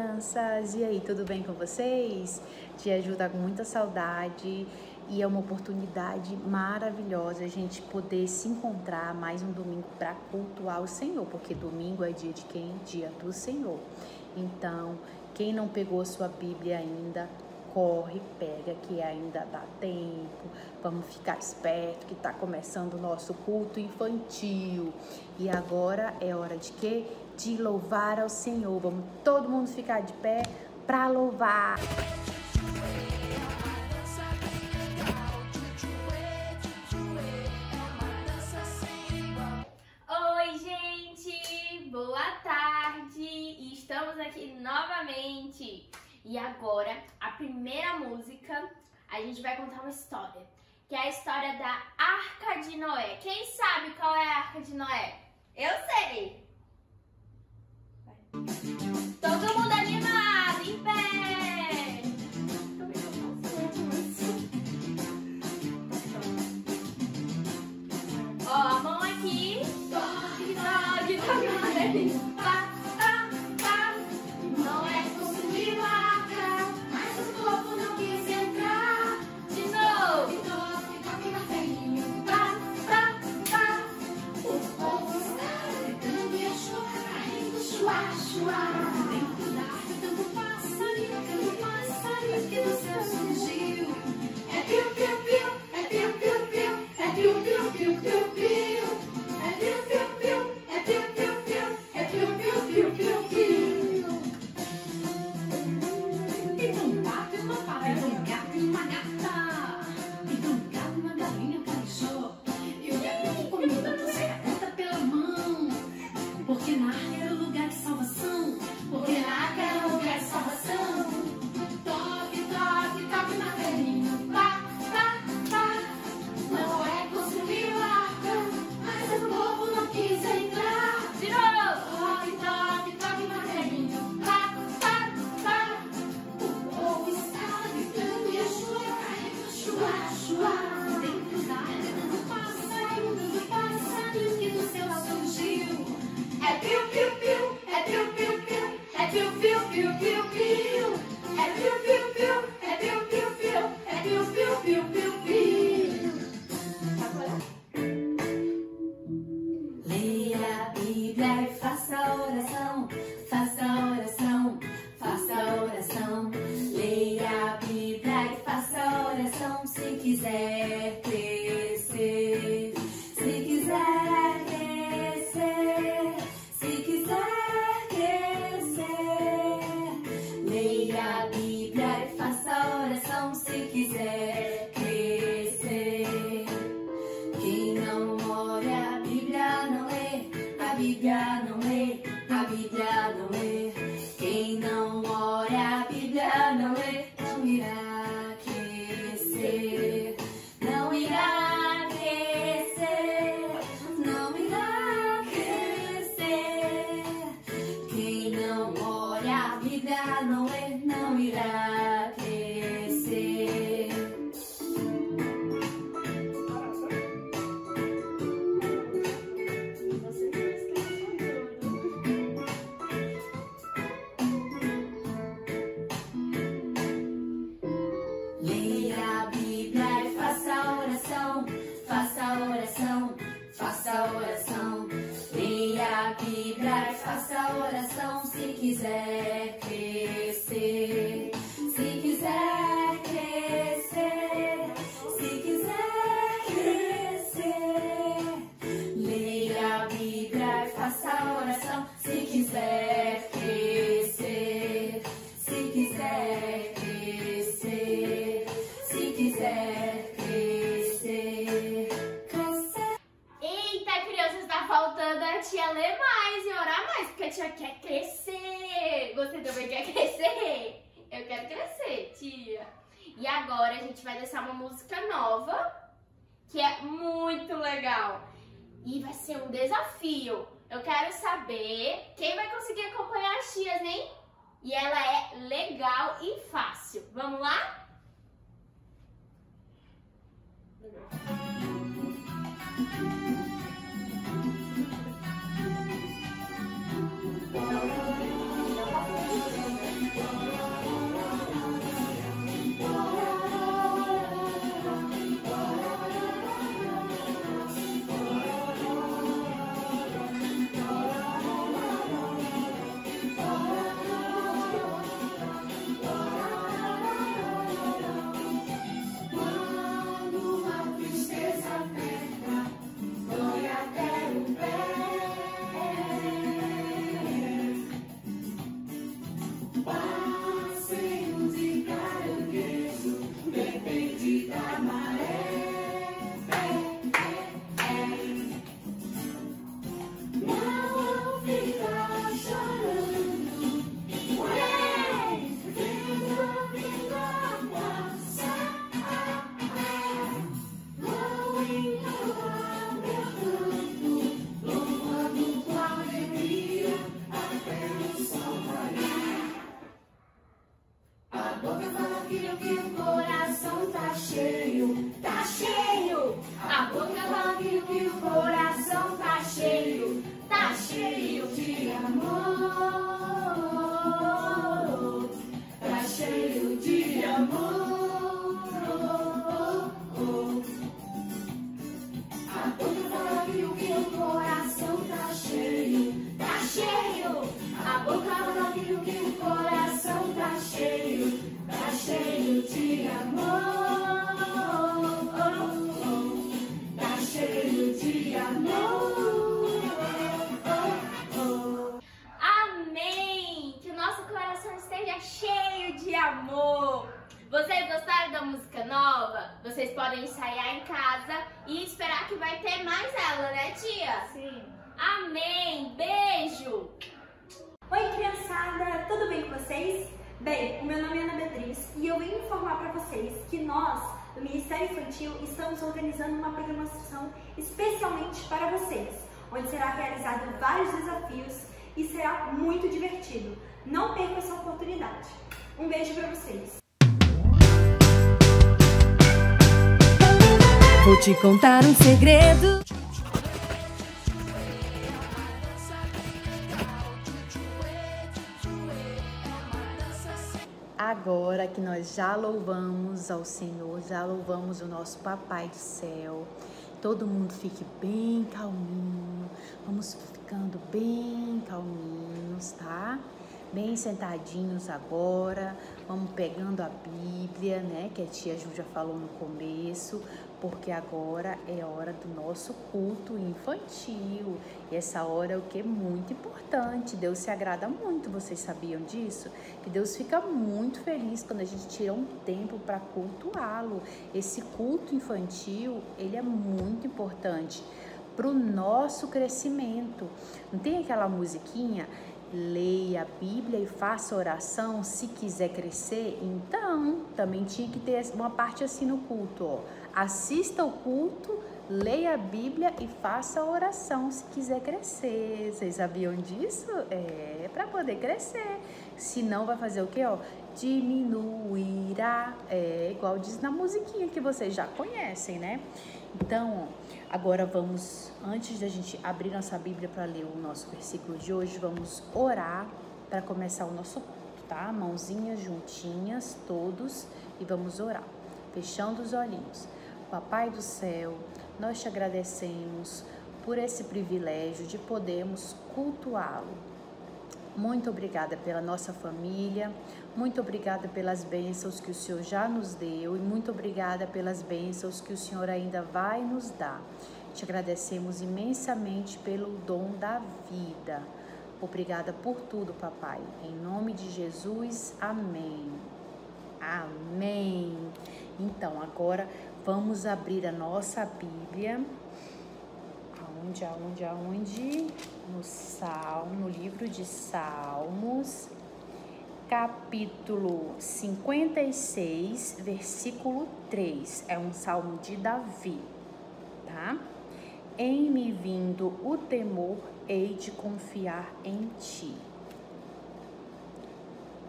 crianças! E aí, tudo bem com vocês? Tia Ju tá com muita saudade e é uma oportunidade maravilhosa a gente poder se encontrar mais um domingo para cultuar o Senhor, porque domingo é dia de quem? Dia do Senhor. Então, quem não pegou sua Bíblia ainda, corre, pega, que ainda dá tempo. Vamos ficar esperto que tá começando o nosso culto infantil. E agora é hora de quê? De louvar ao Senhor. Vamos todo mundo ficar de pé para louvar. Oi, gente! Boa tarde! Estamos aqui novamente. E agora, a primeira música, a gente vai contar uma história, que é a história da Arca de Noé. Quem sabe qual é a Arca de Noé? Eu sei! Todo mundo animado, em pé! Ó, a mão aqui. Toque, toque, toque, amarelinho. Pá, pá, pá. Não é construir a arca, mas o povo não quis entrar. De novo. Toque, toque, amarelinho. Pá, pá, pá. O povo está gritando e a chuva caindo. Chuá, chuá. Dentro da arca, tanto passarinho que do céu surgiu. É piu, piu, piu. É piu, piu, piu. É piu, piu, piu, piu, piu. É piu, piu, piu. É piu, piu, piu. É piu, piu, piu, piu, piu. Pinta um gato e uma pata. Pinta um gato e uma gata. Pinta um gato e uma galinha caprichou. E o gato comida você conta pela mão. Porque na arca era o lugar de salvação. Porque na arca era o lugar de salvação. Toque, toque, toque na velhinha. Pá, pá, pá. Não é construir a arca, mas o povo não quis entrar. De novo. Toque, toque, toque na velhinha. Pá, pá, pá. O povo estava gritando e a chuva caindo. Chuá, chuá. Dentro da arca dando passarinho que do céu surgiu. É piu, piu, piu. É piu, piu, piu. É piu, piu, piu, piu, piu. É piu, piu, piu. É piu, piu, piu. É piu, piu, piu, piu, piu. Leia a Bíblia e faça oração. Faça oração. Faça oração. Leia a Bíblia e faça oração. Se quiser crescer. Se quiser crescer. Se quiser crescer. Leia a Bíblia e faça oração. Se quiser crescer. Quem não ora a Bíblia não lê. A Bíblia não lê. A Bíblia não lê. Quem não ora a Bíblia não lê. Não irá crescer. Não irá crescer. Não irá crescer. Quem não ora a Bíblia não lê. Não irá crescer. Leia a Bíblia e faça oração. Faça oração. Faça oração. Leia a Bíblia e faça oração. Se quiser crescer. Se quiser crescer. Se quiser crescer. Leia a Bíblia e faça oração. Se quiser crescer. Se quiser crescer. Se quiser crescer. Crescer. Eita, crianças, tá faltando a tia ler mais e orar mais, porque a tia quer crescer. Você também quer crescer? Eu quero crescer, tia. E agora a gente vai dançar uma música nova, que é muito legal. E vai ser um desafio. Eu quero saber quem vai conseguir acompanhar as tias, hein? E ela é legal e fácil. Vamos lá? que o coração tá cheio de amor, tá cheio de amor. A boca fala que o coração tá cheio. A boca fala que o coração tá cheio de amor, tá cheio de amor. Amém! Que o nosso coração esteja cheio de amor. Vocês gostaram da música nova? Vocês podem ensaiar em casa e esperar que vai ter mais ela, né, tia? Sim. Amém! Beijo! Oi, criançada! Tudo bem com vocês? Bem, o meu nome é Ana Beatriz e eu venho informar para vocês que nós, do Ministério Infantil, estamos organizando uma programação especialmente para vocês, onde será realizado vários desafios e será muito divertido. Não perca essa oportunidade. Um beijo para vocês! Vou te contar um segredo. Agora que nós já louvamos ao Senhor, já louvamos o nosso Papai do Céu, todo mundo fique bem calminho, vamos ficando bem calminhos, tá? Bem sentadinhos agora, vamos pegando a Bíblia, né, que a tia Ju já falou no começo, porque agora é hora do nosso culto infantil. E essa hora é o que é muito importante. Deus se agrada muito, vocês sabiam disso? Que Deus fica muito feliz quando a gente tira um tempo para cultuá-lo. Esse culto infantil, ele é muito importante para o nosso crescimento. Não tem aquela musiquinha? Leia a Bíblia e faça oração se quiser crescer. Então, também tinha que ter uma parte assim no culto, ó. Assista o culto, leia a Bíblia e faça a oração se quiser crescer. Vocês sabiam disso? É para poder crescer. Senão vai fazer o quê, ó? Diminuirá. É igual diz na musiquinha que vocês já conhecem, né? Então, agora vamos, antes da gente abrir nossa Bíblia para ler o nosso versículo de hoje, vamos orar para começar o nosso culto, tá? Mãozinhas juntinhas, todos, e vamos orar, fechando os olhinhos. Papai do céu, nós te agradecemos por esse privilégio de podermos cultuá-lo. Muito obrigada pela nossa família, muito obrigada pelas bênçãos que o Senhor já nos deu e muito obrigada pelas bênçãos que o Senhor ainda vai nos dar. Te agradecemos imensamente pelo dom da vida. Obrigada por tudo, papai. Em nome de Jesus, amém. Amém. Então, agora vamos abrir a nossa Bíblia. Aonde? No livro de Salmos, capítulo 56, versículo 3. É um salmo de Davi, tá? Em me vindo o temor, hei de confiar em ti.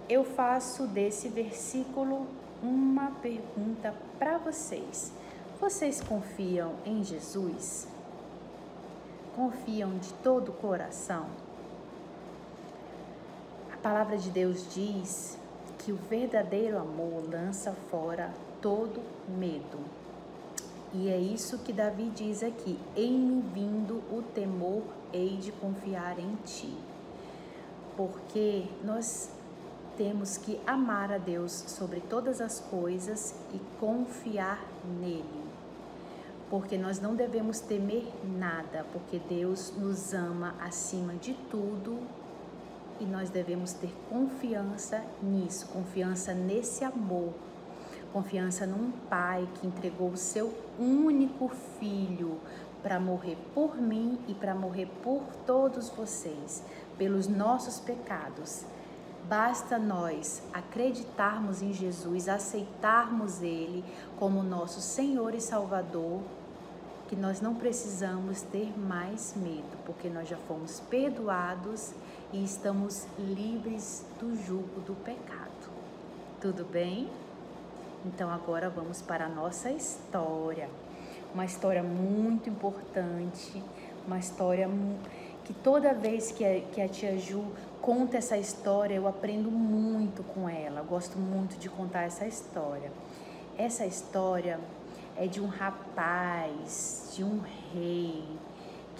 Eu faço desse versículo uma pergunta para vocês. Vocês confiam em Jesus? Confiam de todo o coração? A palavra de Deus diz que o verdadeiro amor lança fora todo medo. E é isso que Davi diz aqui: em me vindo o temor, hei de confiar em ti. Porque nós temos que amar a Deus sobre todas as coisas e confiar nele. Porque nós não devemos temer nada, porque Deus nos ama acima de tudo e nós devemos ter confiança nisso, confiança nesse amor, confiança num Pai que entregou o seu único Filho para morrer por mim e para morrer por todos vocês, pelos nossos pecados. Basta nós acreditarmos em Jesus, aceitarmos Ele como nosso Senhor e Salvador, que nós não precisamos ter mais medo, porque nós já fomos perdoados e estamos livres do jugo do pecado. Tudo bem? Então agora vamos para a nossa história. uma história muito importante, uma história que toda vez que a tia Ju conta essa história, eu aprendo muito com ela. Eu gosto muito de contar essa história. Essa história é de um rapaz, de um rei,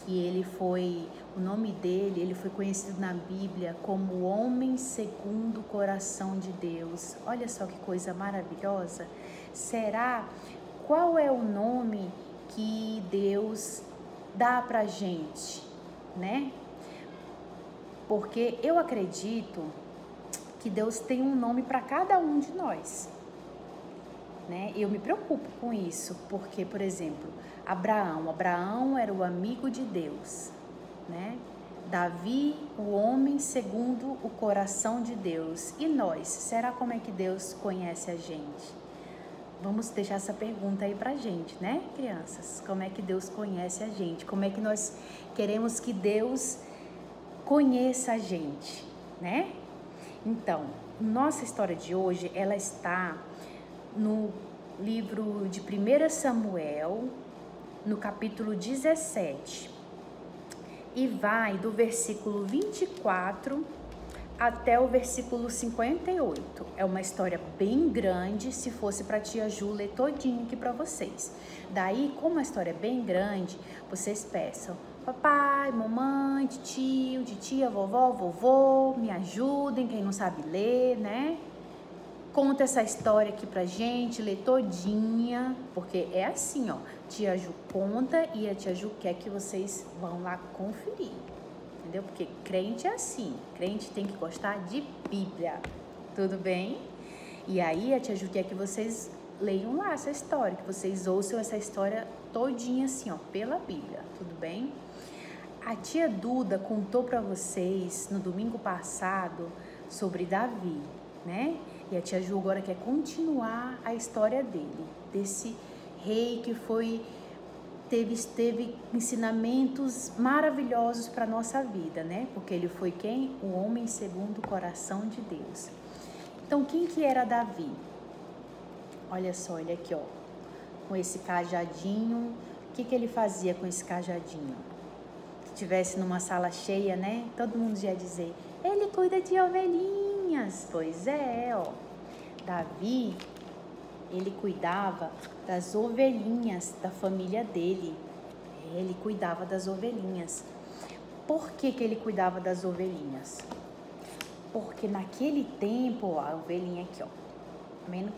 que ele foi, o nome dele, ele foi conhecido na Bíblia como o homem segundo o coração de Deus. Olha só que coisa maravilhosa. Qual é o nome que Deus dá pra gente, né? Porque eu acredito que Deus tem um nome para cada um de nós, né? Eu me preocupo com isso, porque, por exemplo, Abraão era o amigo de Deus, né? Davi, o homem segundo o coração de Deus. E nós? Será como é que Deus conhece a gente? Vamos deixar essa pergunta aí pra gente, né, crianças? Como é que Deus conhece a gente? Como é que nós queremos que Deus conheça a gente, né? Então, nossa história de hoje, ela está no livro de 1 Samuel, no capítulo 17, e vai do versículo 24 até o versículo 58. É uma história bem grande, se fosse para tia Ju ler todinho aqui para vocês. Daí, como a história é bem grande, vocês peçam: papai, mamãe, tio, titia, vovó, vovô, me ajudem, quem não sabe ler, né? Conta essa história aqui pra gente, lê todinha, porque é assim, ó, tia Ju conta e a tia Ju quer que vocês vão lá conferir, entendeu? Porque crente é assim, crente tem que gostar de Bíblia, tudo bem? E aí a tia Ju quer que vocês leiam lá essa história, que vocês ouçam essa história todinha assim, ó, pela Bíblia, tudo bem? A tia Duda contou pra vocês no domingo passado sobre Davi, né? E a tia Ju agora quer continuar a história dele, desse rei que teve ensinamentos maravilhosos para a nossa vida, né? Porque ele foi quem? O homem segundo o coração de Deus. Então, quem que era Davi? Olha só, ele aqui, ó, com esse cajadinho. O que ele fazia com esse cajadinho? Se tivesse numa sala cheia, né? Todo mundo ia dizer, ele cuida de ovelhinhas. Pois é, ó. Davi, ele cuidava das ovelhinhas da família dele. Ele cuidava das ovelhinhas. Por que ele cuidava das ovelhinhas? Porque naquele tempo, ó, a ovelhinha aqui, ó,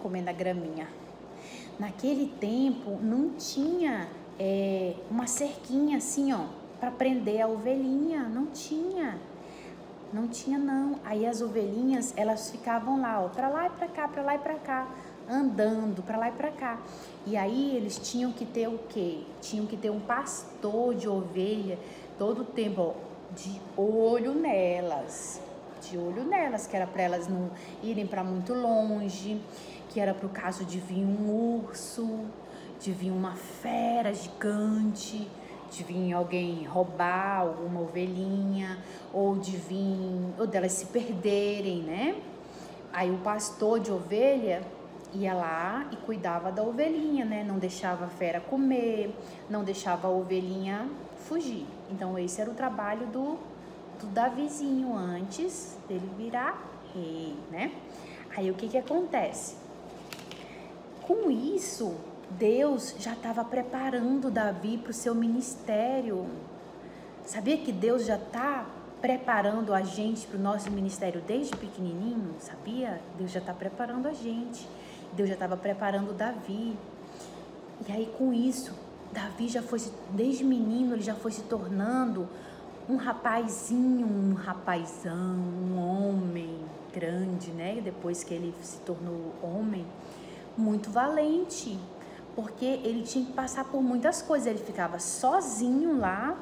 comendo a graminha. Naquele tempo não tinha uma cerquinha assim, ó, para prender a ovelhinha. Não tinha. Não tinha, não. Aí as ovelhinhas, elas ficavam lá, ó, pra lá e pra cá, pra lá e pra cá, andando pra lá e pra cá. E aí eles tinham que ter o quê? Tinham que ter um pastor de ovelha todo o tempo, ó, de olho nelas. De olho nelas, que era pra elas não irem pra muito longe, que era pro caso de vir um urso, de vir uma fera gigante, de vir alguém roubar alguma ovelhinha, ou delas se perderem, né? Aí o pastor de ovelha ia lá e cuidava da ovelhinha, né? Não deixava a fera comer, não deixava a ovelhinha fugir. Então esse era o trabalho do Davizinho antes dele virar rei, né? Aí o que acontece? Com isso, Deus já estava preparando Davi para o seu ministério. Sabia que Deus já está preparando a gente para o nosso ministério desde pequenininho? Sabia? Deus já está preparando a gente. Deus já estava preparando Davi. E aí com isso, Davi já foi, desde menino, ele já foi se tornando um rapazinho, um rapazão, um homem grande, né? Depois que ele se tornou homem, muito valente. Porque ele tinha que passar por muitas coisas. Ele ficava sozinho lá,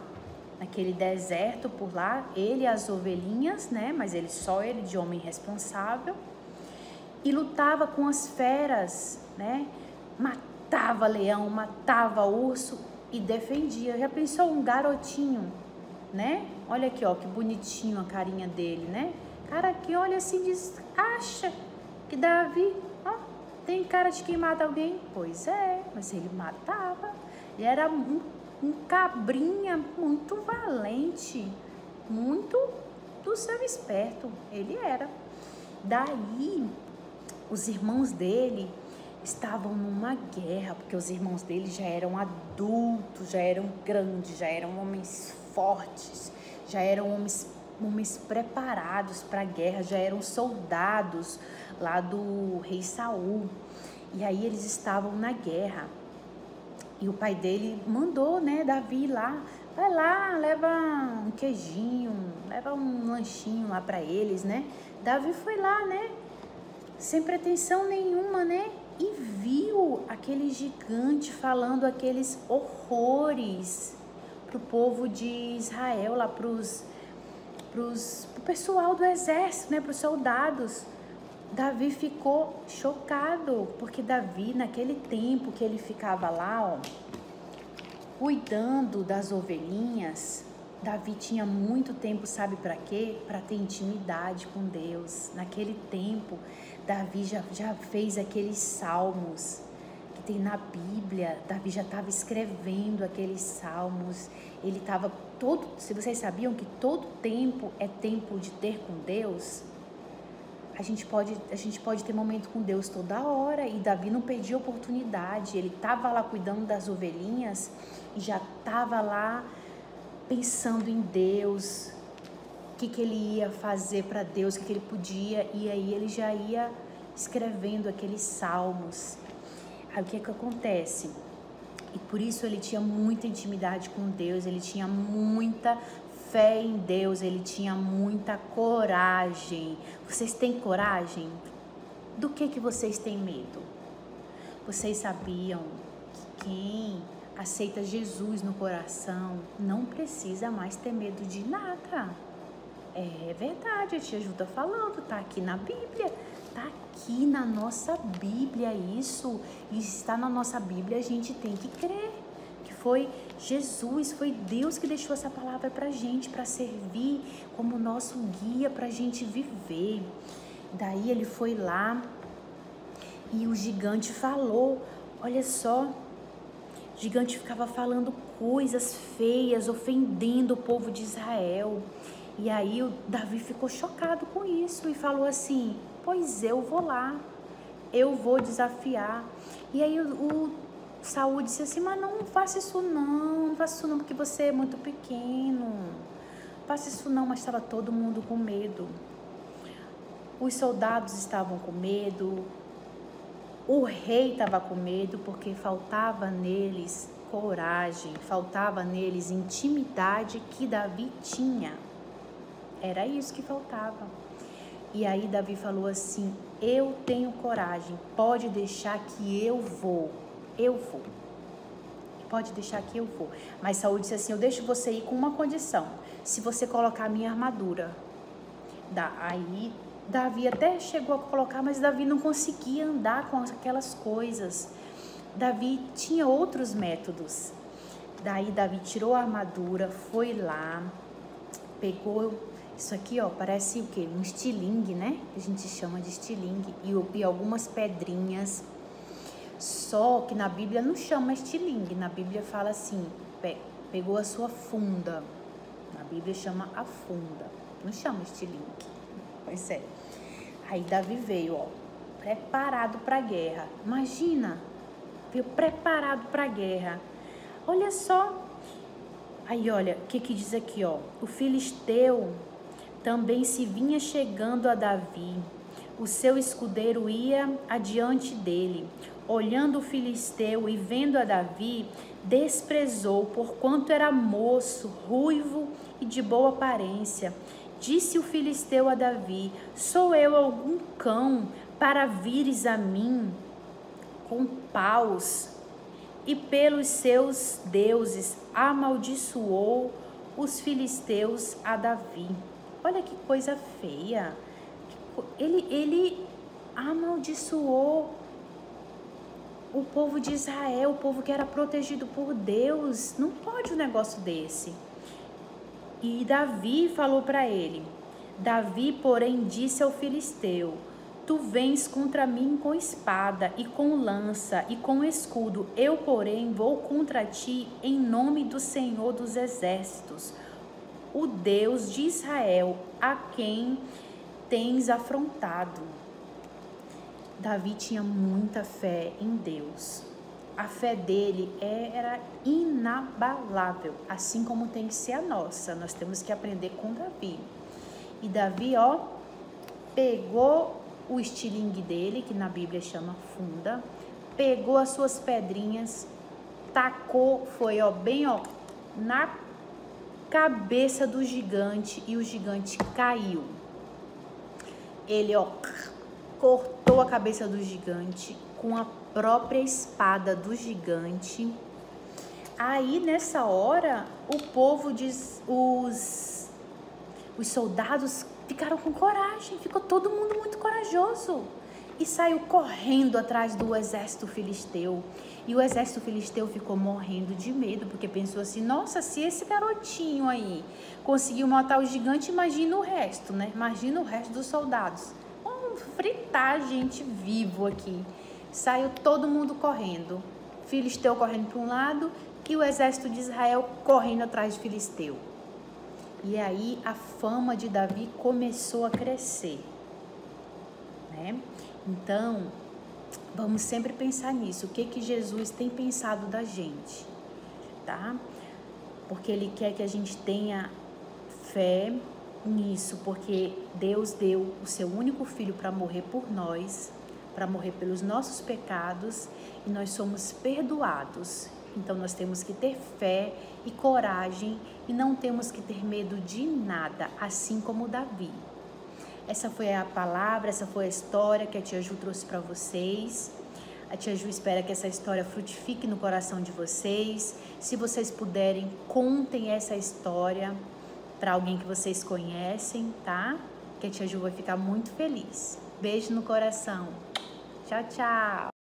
naquele deserto por lá, ele e as ovelhinhas, né? Mas só ele de homem responsável. E lutava com as feras, né? Matava leão, matava urso e defendia. Já pensou um garotinho, né? Olha aqui, ó, que bonitinho a carinha dele, né? Cara que olha assim, diz, acha que Davi, ó, tem cara de quem mata alguém? Pois é, mas ele matava. Ele era um cabrinha muito valente, muito do seu esperto, ele era. Daí, os irmãos dele estavam numa guerra, porque os irmãos dele já eram adultos, já eram grandes, já eram homens fortes, já eram homens preparados para a guerra, já eram soldados lá do rei Saul. E aí eles estavam na guerra. E o pai dele mandou, né, Davi lá, vai lá, leva um queijinho, leva um lanchinho lá para eles, né? Davi foi lá, né, sem pretensão nenhuma, né? E viu aquele gigante falando aqueles horrores pro povo de Israel, lá pro pessoal do exército, né, pros soldados. Davi ficou chocado, porque Davi, naquele tempo que ele ficava lá, ó, cuidando das ovelhinhas, Davi tinha muito tempo, sabe para quê? Para ter intimidade com Deus. Naquele tempo, Davi já fez aqueles salmos que tem na Bíblia. Davi já estava escrevendo aqueles salmos. Ele estava todo... Se vocês sabiam que todo tempo é tempo de ter com Deus, a gente pode ter momento com Deus toda hora. E Davi não perdia oportunidade. Ele estava lá cuidando das ovelhinhas e já estava lá pensando em Deus, o que ele ia fazer para Deus, o que ele podia, e aí ele já ia escrevendo aqueles salmos. Aí o que acontece? E por isso ele tinha muita intimidade com Deus, ele tinha muita fé em Deus, ele tinha muita coragem. Vocês têm coragem? Do que vocês têm medo? Vocês sabiam que quem aceita Jesus no coração não precisa mais ter medo de nada? É verdade, a tia Ju tá falando, tá aqui na Bíblia, tá aqui na nossa Bíblia isso, e está na nossa Bíblia, a gente tem que crer que foi Jesus, foi Deus que deixou essa palavra pra gente, pra servir como nosso guia, pra gente viver. Daí ele foi lá e o gigante falou, olha só, o gigante ficava falando coisas feias, ofendendo o povo de Israel. E aí o Davi ficou chocado com isso e falou assim, pois eu vou lá, eu vou desafiar. E aí o Saul disse assim, mas não faça isso não faça isso não, porque você é muito pequeno. Não faça isso não, mas estava todo mundo com medo. Os soldados estavam com medo. O rei estava com medo porque faltava neles coragem, faltava neles intimidade que Davi tinha. Era isso que faltava. E aí Davi falou assim, eu tenho coragem, pode deixar que eu vou. Pode deixar que eu vou. Mas Saul disse assim, eu deixo você ir com uma condição, se você colocar a minha armadura. Aí Davi até chegou a colocar, mas Davi não conseguia andar com aquelas coisas. Davi tinha outros métodos. Daí Davi tirou a armadura, foi lá, pegou isso aqui, ó, parece o quê? Um estilingue, né? A gente chama de estilingue. E algumas pedrinhas. Só que na Bíblia não chama estilingue. Na Bíblia fala assim, pegou a sua funda. Na Bíblia chama a funda. Não chama estilingue. Pois é. Aí Davi veio, ó, preparado para a guerra. Imagina, veio preparado para a guerra. Olha só. Aí, olha, o que diz aqui, ó. O filisteu também se vinha chegando a Davi. O seu escudeiro ia adiante dele. Olhando o filisteu e vendo a Davi, desprezou, porquanto era moço, ruivo e de boa aparência. Disse o filisteu a Davi, sou eu algum cão para vires a mim com paus? E pelos seus deuses amaldiçoou os filisteus a Davi. Olha que coisa feia. Ele amaldiçoou o povo de Israel, o povo que era protegido por Deus. Não pode um negócio desse. E Davi falou para ele. Davi, porém, disse ao filisteu, Tu vens contra mim com espada e com lança e com escudo. Eu, porém, vou contra ti em nome do Senhor dos Exércitos, o Deus de Israel, a quem tens afrontado. Davi tinha muita fé em Deus. A fé dele era inabalável, assim como tem que ser a nossa. Nós temos que aprender com Davi. E Davi, pegou o estilingue dele, que na Bíblia chama funda, pegou as suas pedrinhas, tacou, foi bem na cabeça do gigante e o gigante caiu. Ele cortou a cabeça do gigante com a própria espada do gigante. Aí nessa hora o povo os soldados ficaram com coragem, ficou todo mundo muito corajoso e saiu correndo atrás do exército filisteu. E o exército filisteu ficou morrendo de medo, porque pensou assim: nossa, se esse garotinho aí conseguiu matar o gigante, imagina o resto, né? Imagina o resto dos soldados. Vamos fritar a gente vivo aqui. Saiu todo mundo correndo, filisteu correndo para um lado e o exército de Israel correndo atrás de filisteu. E aí a fama de Davi começou a crescer, né? Então, vamos sempre pensar nisso. O que Jesus tem pensado da gente, tá? Porque Ele quer que a gente tenha fé nisso, porque Deus deu o seu único filho para morrer por nós, para morrer pelos nossos pecados, e nós somos perdoados. Então nós temos que ter fé e coragem e não temos que ter medo de nada, assim como Davi. Essa foi a palavra, essa foi a história que a Tia Ju trouxe para vocês. A Tia Ju espera que essa história frutifique no coração de vocês. Se vocês puderem, contem essa história para alguém que vocês conhecem, tá? Que a Tia Ju vai ficar muito feliz. Beijo no coração. Tchau, tchau.